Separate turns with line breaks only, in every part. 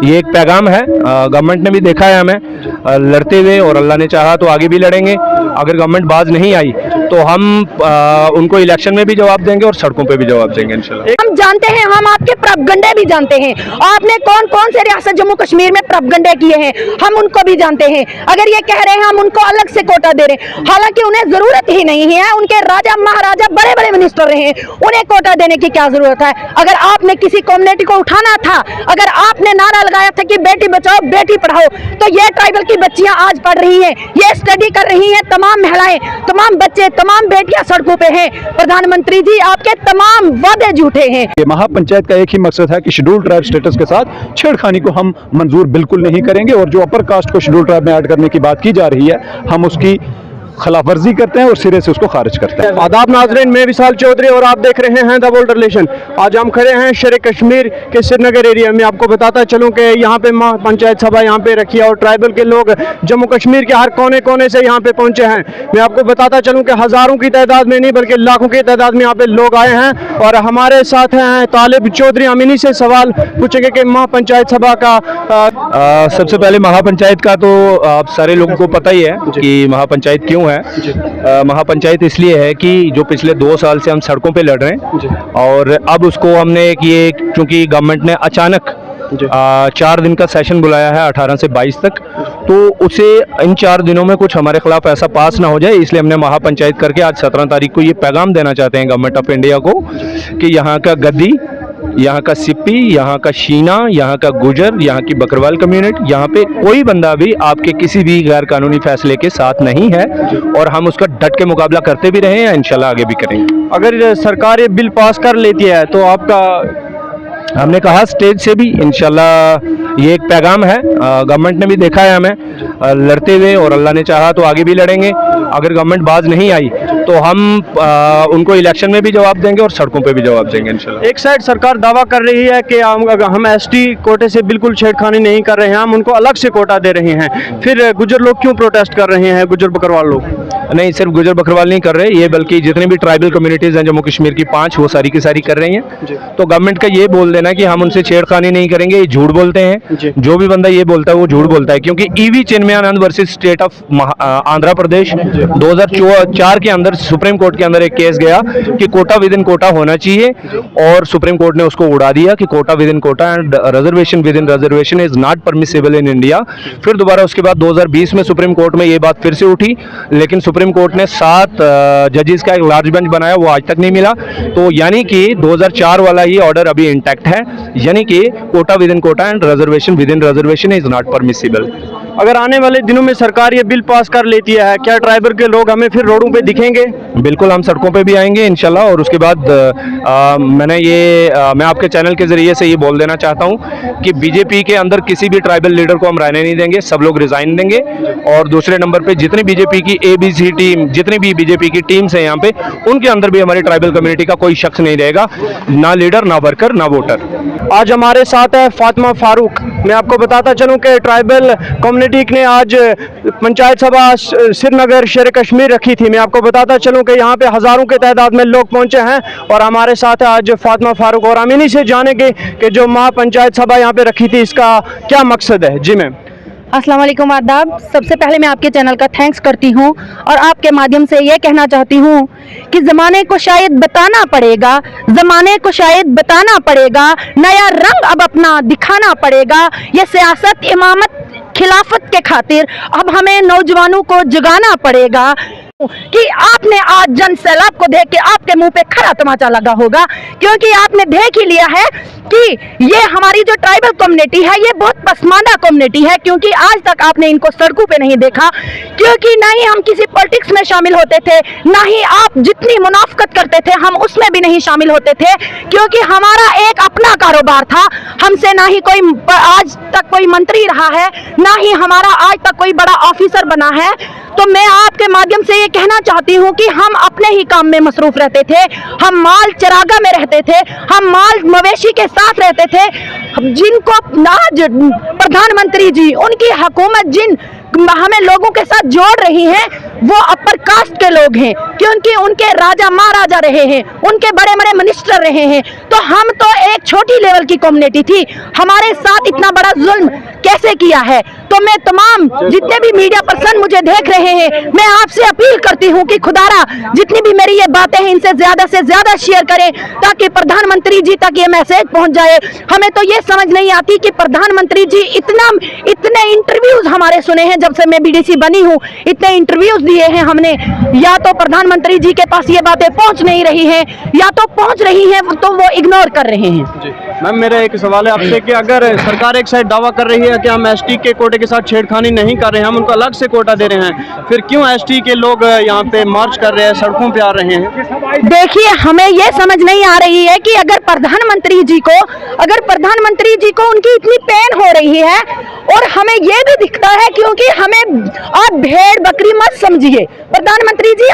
ये एक पैगाम है। गवर्नमेंट ने भी देखा है हमें लड़ते हुए, और अल्लाह ने चाहा तो आगे भी लड़ेंगे। अगर गवर्नमेंट बाज नहीं आई तो हम उनको इलेक्शन में भी जवाब देंगे और सड़कों पे भी जवाब देंगे इंशाल्लाह।
हम जानते हैं, हम आपके प्रोपगंडे भी जानते हैं। आपने कौन कौन से रियासत जम्मू कश्मीर में प्रोपगंडे किए हैं हम उनको भी जानते हैं। अगर ये कह रहे हैं हम उनको अलग से कोटा दे रहे हैं, हालांकि उन्हें जरूरत ही नहीं है। उनके राजा महाराजा बड़े बड़े मिनिस्टर रहे हैं, उन्हें कोटा देने की क्या जरूरत है। अगर आपने किसी कम्युनिटी को उठाना था, अगर आपने नारा लगाया था कि बेटी बचाओ बेटी पढ़ाओ, तो ये ट्राइबल की बच्चियां आज पढ़ रही हैं, ये स्टडी कर रही हैं। तमाम महिलाएं, तमाम बच्चे, तमाम बेटियां सड़कों पे हैं। प्रधानमंत्री जी, आपके तमाम वादे झूठे हैं।
ये महापंचायत का एक ही मकसद है कि शेड्यूल ट्राइब स्टेटस के साथ छेड़खानी को हम मंजूर बिल्कुल नहीं करेंगे, और जो अपर कास्ट को शेड्यूल ट्राइब में ऐड करने की बात की जा रही है, हम उसकी खिलाफ वर्जी करते हैं और सिरे से उसको खारिज करते हैं।
आदाब नाज़रीन, मैं विशाल चौधरी और आप देख रहे हैं द वर्ल्ड रिलेशन। आज हम खड़े हैं शेर कश्मीर के श्रीनगर एरिया में। आपको बताता चलूं कि यहाँ पे पंचायत सभा यहाँ पे रखी है और ट्राइबल के लोग जम्मू कश्मीर के हर कोने कोने से यहाँ पे पहुँचे हैं। मैं आपको बताता चलूँ कि हज़ारों की तादाद में नहीं बल्कि लाखों की तादाद में यहाँ पे लोग आए हैं। और हमारे साथ हैं तालिब चौधरी। हम इन्हीं से सवाल पूछेंगे कि महापंचायत सभा का
सबसे पहले महापंचायत का तो आप सारे लोगों को पता ही है कि महापंचायत क्यों है। महापंचायत इसलिए है कि जो पिछले 2 साल से हम सड़कों पे लड़ रहे हैं, और अब उसको हमने ये क्योंकि गवर्नमेंट ने अचानक 4 दिन का सेशन बुलाया है 18 से 22 तक, तो उसे इन 4 दिनों में कुछ हमारे खिलाफ ऐसा पास ना हो जाए, इसलिए हमने महापंचायत करके आज 17 तारीख को ये पैगाम देना चाहते हैं गवर्नमेंट ऑफ इंडिया को कि यहाँ का गद्दी, यहाँ का सिप्पी, यहाँ का शीना, यहाँ का गुजर, यहाँ की बकरवाल कम्युनिटी, यहाँ पे कोई बंदा भी आपके किसी भी गैर कानूनी फैसले के साथ नहीं है, और हम उसका डट के मुकाबला करते भी रहे हैं, इंशाल्लाह आगे भी करेंगे।
अगर सरकार ये बिल पास कर लेती है तो आपका,
हमने कहा स्टेज से भी इंशाल्लाह ये एक पैगाम है। गवर्नमेंट ने भी देखा है हमें लड़ते हुए, और अल्लाह ने चाहा तो आगे भी लड़ेंगे। अगर गवर्नमेंट बाज नहीं आई तो हम उनको इलेक्शन में भी जवाब देंगे और सड़कों पे भी जवाब देंगे इंशाल्लाह।
एक साइड सरकार दावा कर रही है कि हम एसटी कोटे से बिल्कुल छेड़खानी नहीं कर रहे हैं, हम उनको अलग से कोटा दे रहे हैं। फिर गुजर लोग क्यों प्रोटेस्ट कर रहे हैं, गुजर बकरवाल लोग?
नहीं, सिर्फ गुजर बकरवाल नहीं कर रहे ये, बल्कि जितनी भी ट्राइबल कम्युनिटीज़ हैं जम्मू कश्मीर की 5, वो सारी की सारी कर रही हैं। तो गवर्नमेंट का ये बोल देना कि हम उनसे छेड़खानी नहीं करेंगे, ये झूठ बोलते हैं। जो भी बंदा ये बोलता है वो झूठ बोलता है, क्योंकि E V Chinmayanand versus state of Andhra Pradesh 2004 के अंदर सुप्रीम कोर्ट के अंदर एक केस गया कि कोटा विद इन कोटा होना चाहिए, और सुप्रीम कोर्ट ने उसको उड़ा दिया कि quota within quota and reservation within reservation is not permissible in India. फिर दोबारा उसके बाद 2020 में सुप्रीम कोर्ट में ये बात फिर से उठी, लेकिन सुप्रीम कोर्ट ने 7 जजेस का एक लार्ज बेंच बनाया, वो आज तक नहीं मिला। तो यानी कि 2004 वाला ही ऑर्डर अभी इंटैक्ट है, यानी कि quota within quota and reservation within reservation is not permissible.
अगर आने वाले दिनों में सरकार ये बिल पास कर लेती है, क्या ट्राइबल के लोग हमें फिर रोडों पे दिखेंगे?
बिल्कुल, हम सड़कों पे भी आएंगे इंशाल्लाह। और उसके बाद मैं आपके चैनल के जरिए से ये बोल देना चाहता हूँ कि बीजेपी के अंदर किसी भी ट्राइबल लीडर को हम रहने नहीं देंगे, सब लोग रिजाइन देंगे। और दूसरे नंबर पे जितनी बीजेपी की ABC टीम, जितनी भी बीजेपी की टीम्स हैं यहाँ पे, उनके अंदर भी हमारी ट्राइबल कम्युनिटी का कोई शख्स नहीं रहेगा, ना लीडर, ना वर्कर, ना वोटर।
आज हमारे साथ है फातिमा फारूक। मैं आपको बताता चलूँ कि ट्राइबल कम्युनिटी ने आज पंचायत सभा श्रीनगर शेर कश्मीर रखी थी। मैं आपको बताता चलूँ कि यहाँ पे हज़ारों के तादाद में लोग पहुँचे हैं, और हमारे साथ है आज फातिमा फारूक, और हम इन्हीं से जानेंगे कि जो महापंचायत सभा यहाँ पे रखी थी इसका क्या मकसद है। जी मैम।
अस्सलाम वालेकुम, आदाब। सबसे पहले मैं आपके चैनल का थैंक्स करती हूँ, और आपके माध्यम से ये कहना चाहती हूँ कि ज़माने को शायद बताना पड़ेगा, ज़माने को शायद बताना पड़ेगा, नया रंग अब अपना दिखाना पड़ेगा। ये सियासत, इमामत, खिलाफत के खातिर अब हमें नौजवानों को जगाना पड़ेगा कि आपने आज जन सैलाब को देख के आपके मुंह पे खरा तमाचा लगा होगा, क्योंकि आपने देख ही लिया है कि ये हमारी जो ट्राइबल कम्युनिटी है ये बहुत पसमानदा कम्युनिटी है, क्योंकि आज तक आपने इनको सड़कों पे नहीं देखा, क्योंकि ना ही हम किसी पॉलिटिक्स में शामिल होते थे, ना ही आप जितनी मुनाफकत करते थे हम उसमें भी नहीं शामिल होते थे, क्योंकि हमारा एक अपना कारोबार था। हमसे ना ही कोई आज तक कोई मंत्री रहा है, ना ही हमारा आज तक कोई बड़ा ऑफिसर बना है। तो मैं आपके माध्यम से ये कहना चाहती हूँ कि हम अपने ही काम में मसरूफ रहते थे, हम माल चरागा में रहते थे, हम माल मवेशी के साथ रहते थे, जिनको आज प्रधानमंत्री जी, उनकी हुकूमत जिन हमें लोगों के साथ जोड़ रही है, वो अपर कास्ट के लोग हैं, क्योंकि उनके राजा महाराजा रहे हैं, उनके बड़े बड़े मिनिस्टर रहे हैं। तो हम तो एक छोटी लेवल की कम्युनिटी थी, हमारे साथ इतना बड़ा जुल्म कैसे किया है। तो मैं तमाम जितने भी मीडिया पर्सन मुझे देख रहे हैं, मैं आपसे अपील करती हूं कि खुदारा जितनी भी मेरी ये बातें हैं इनसे ज्यादा शेयर करें, ताकि प्रधानमंत्री जी तक ये मैसेज पहुंच जाए। हमें तो ये समझ नहीं आती कि प्रधानमंत्री जी इतने इंटरव्यूज हमारे सुने हैं, जब से मैं बीडीसी बनी हूं इतने इंटरव्यूज दिए हैं हमने, या तो प्रधानमंत्री जी के पास ये बातें पहुंच नहीं रही हैं, या तो पहुंच रही हैं तो वो इग्नोर कर रहे हैं।
मैम, मेरा एक सवाल है आपसे कि अगर सरकार एक साइड दावा कर रही है कि हम एसटी के कोटे के साथ छेड़खानी नहीं कर रहे हैं, हम उनको अलग से कोटा दे रहे हैं, फिर क्यों एसटी के लोग यहाँ पे मार्च कर रहे हैं, सड़कों पे आ रहे हैं?
देखिए, हमें ये समझ नहीं आ रही है कि अगर प्रधानमंत्री जी को उनकी इतनी पेन हो रही है, और हमें ये भी दिखता है, क्योंकि हमें आप भेड़ बकरी मत समझिए प्रधानमंत्री जी,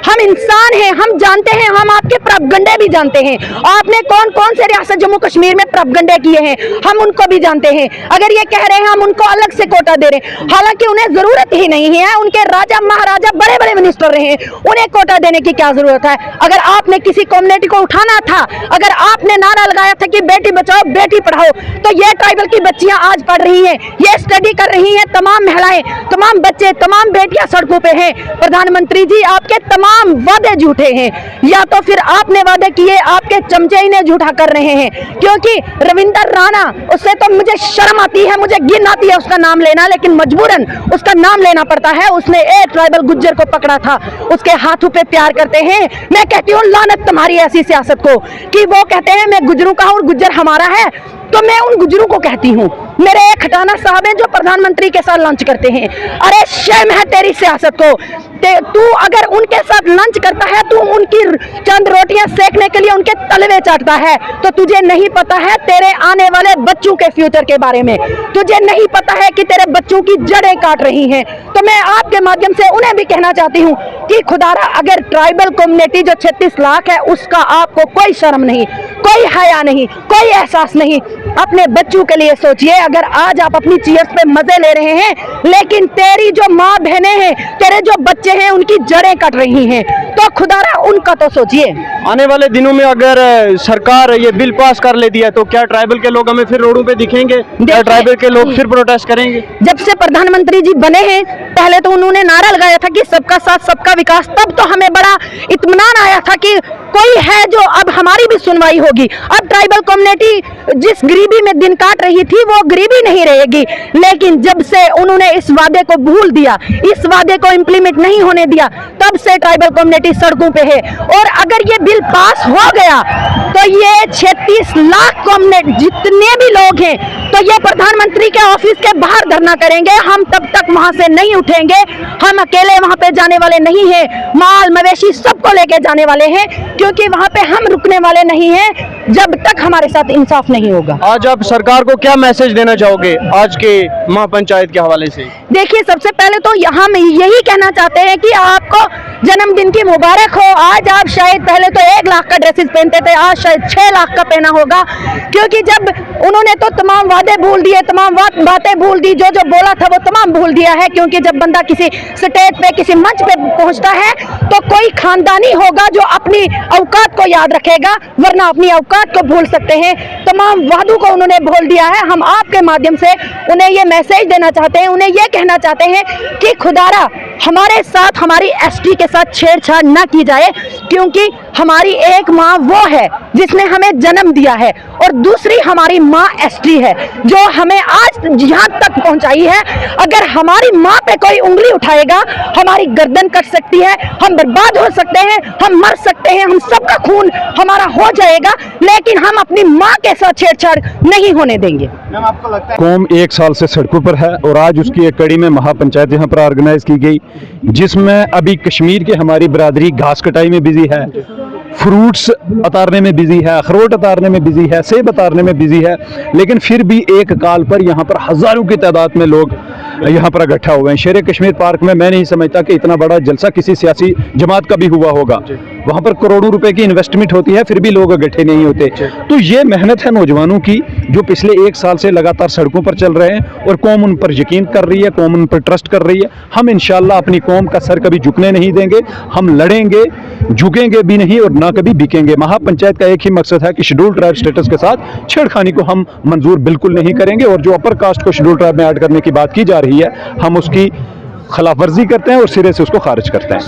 हम इंसान हैं, हम जानते हैं, हम आपके प्रोपगंडे भी जानते हैं। आपने कौन कौन से रियासत जम्मू कश्मीर में प्रोपगंडे किए हैं हम उनको भी जानते हैं। अगर ये कह रहे हैं हम उनको अलग से कोटा दे रहे हैं, हालांकि उन्हें जरूरत ही नहीं है, उनके राजा महाराजा बड़े बड़े मिनिस्टर रहे हैं, उन्हें कोटा देने की क्या जरूरत है। अगर आपने किसी कम्युनिटी को उठाना था, अगर आपने नारा लगाया था कि बेटी बचाओ बेटी पढ़ाओ, तो ये ट्राइबल की बच्चियां आज पढ़ रही हैं, ये स्टडी कर रही हैं, तमाम महिलाएं, तमाम बच्चे, तमाम बेटियां सड़कों पे हैं। प्रधानमंत्री जी, आपके तमाम वादे झूठे हैं, या तो फिर आपने वादे किए, आपके चमचे इन्हें झूठा कर रहे हैं। क्योंकि रविंदर राणा, उससे तो मुझे शर्म आती है, मुझे घिन आती है उसका नाम लेना, लेकिन मजबूरन उसका नाम लेना पड़ता है। उसने एक ट्राइबल गुज्जर को पकड़ा था, उसके हाथों पे प्यार करते हैं। मैं कहती हूँ लानत तुम्हारी ऐसी सियासत को कि वो कहते हैं मैं गुज्जरों का हूँ और गुज्जर हमारा है, तो मैं उन गुज्जरों को कहती हूँ। मेरे एक खटाना साहब हैं जो प्रधानमंत्री के साथ लंच करते हैं। अरे शर्म है तेरी सियासत को। तू अगर उनके साथ लंच करता है, तू उनकी चंद रोटियां सेकने के लिए उनके तलवे चाटता है, तो तुझे नहीं पता है तेरे आने वाले बच्चों के फ्यूचर के बारे में, तुझे नहीं पता है कि तेरे बच्चों की जड़ें काट रही हैं। तो मैं आपके माध्यम से उन्हें भी कहना चाहती हूँ कि खुदारा, अगर ट्राइबल कम्युनिटी जो 36 लाख है उसका आपको कोई शर्म नहीं, कोई हया नहीं, कोई एहसास नहीं, अपने बच्चों के लिए सोचिए। अगर आज आप अपनी चीयर्स पे मजे ले रहे हैं, लेकिन तेरी जो माँ बहनें हैं, तेरे जो बच्चे हैं, उनकी जड़ें कट रही हैं, तो खुदारा उनका तो सोचिए।
आने वाले दिनों में अगर सरकार ये बिल पास कर लेती है, तो क्या ट्राइबल के लोग हमें फिर रोडों पे दिखेंगे? क्या ट्राइबल के लोग फिर प्रोटेस्ट करेंगे?
जब से प्रधानमंत्री जी बने हैं, पहले तो उन्होंने नारा लगाया था कि सबका साथ सबका विकास, तब तो हमें बड़ा इत्मीनान आया था कि कोई है जो अब हमारी भी सुनवाई होगी। अब ट्राइबल कम्युनिटी जिस गरीबी में दिन काट रही थी, वो गरीबी नहीं रहेगी। लेकिन जब से उन्होंने इस वादे को भूल दिया, इस वादे को इम्प्लीमेंट नहीं होने दिया, तब से ट्राइबल कम्युनिटी सड़कों पे है। और अगर ये बिल पास हो गया, तो ये 36 लाख कम्युनिटी जितने भी लोग हैं, तो ये प्रधानमंत्री के ऑफिस के बाहर धरना करेंगे। हम तब तक वहां से नहीं उठेंगे, हम अकेले वहां पे जाने वाले नहीं हैं, माल मवेशी सबको लेके जाने वाले हैं, क्योंकि वहां पे हम रुकने वाले नहीं हैं जब तक हमारे साथ इंसाफ नहीं होगा।
आज आप सरकार को क्या मैसेज देना चाहोगे आज के महापंचायत के हवाले से?
देखिए, सबसे पहले तो यहाँ हम यही कहना चाहते हैं कि आपको जन्मदिन की मुबारक हो। आज आप शायद पहले तो 1 लाख का ड्रेसेस पहनते थे, आज शायद 6 लाख का पहना होगा, क्योंकि जब उन्होंने तो तमाम वादे भूल दिए, तमाम बातें भूल दी, जो जो बोला था वो तमाम भूल दिया है। क्योंकि जब बंदा किसी स्टेज पे, किसी मंच पे पहुंचता है, तो कोई खानदानी होगा जो अपनी औकात को याद रखेगा, वरना अपनी औकात को भूल सकते हैं। तमाम वादों को उन्होंने भूल दिया है। हम आपके माध्यम से उन्हें ये मैसेज देना चाहते हैं, उन्हें ये कहना चाहते हैं कि खुदारा हमारे साथ, हमारी एसटी के साथ छेड़छाड़ न की जाए, क्योंकि हमारी एक माँ वो है जिसने हमें जन्म दिया है, और दूसरी हमारी माँ एसटी है जो हमें आज यहाँ तक पहुँचाई है। अगर हमारी माँ पे कोई उंगली उठाएगा, हमारी गर्दन कट सकती है, हम बर्बाद हो सकते हैं, हम मर सकते हैं, हम सबका खून हमारा हो जाएगा, लेकिन हम अपनी माँ के साथ छेड़छाड़ नहीं होने देंगे।
आपको लगता है
कौम 1 साल से सड़कों पर है, और आज उसकी एक कड़ी में महापंचायत यहाँ पर ऑर्गेनाइज की गई, जिसमें अभी कश्मीर की हमारी बरादरी घास कटाई में बिजी है, फ्रूट्स उतारने में बिजी है, अखरोट उतारने में बिजी है, सेब उतारने में बिजी है। लेकिन फिर भी एक काल पर यहाँ पर हजारों की तादाद में लोग यहाँ पर इकट्ठा हुए हैं। शेर कश्मीर पार्क में मैं नहीं समझता कि इतना बड़ा जलसा किसी सियासी जमात का भी हुआ होगा। वहाँ पर करोड़ों रुपए की इन्वेस्टमेंट होती है, फिर भी लोग इकट्ठे नहीं होते। तो ये मेहनत है नौजवानों की, जो पिछले 1 साल से लगातार सड़कों पर चल रहे हैं और कौम उन पर यकीन कर रही है, कौम उन पर ट्रस्ट कर रही है। हम इंशाल्लाह अपनी कौम का सर कभी झुकने नहीं देंगे। हम लड़ेंगे, झुकेंगे भी नहीं और ना कभी बिकेंगे। महापंचायत का एक ही मकसद है कि शेड्यूल ट्राइब स्टेटस के साथ छेड़खानी को हम मंजूर बिल्कुल नहीं करेंगे, और जो अपर कास्ट को शेड्यूल ट्राइब में ऐड करने की बात की जा रही है, हम उसकी खिलाफ वर्जी करते हैं और सिरे से उसको खारिज करते हैं।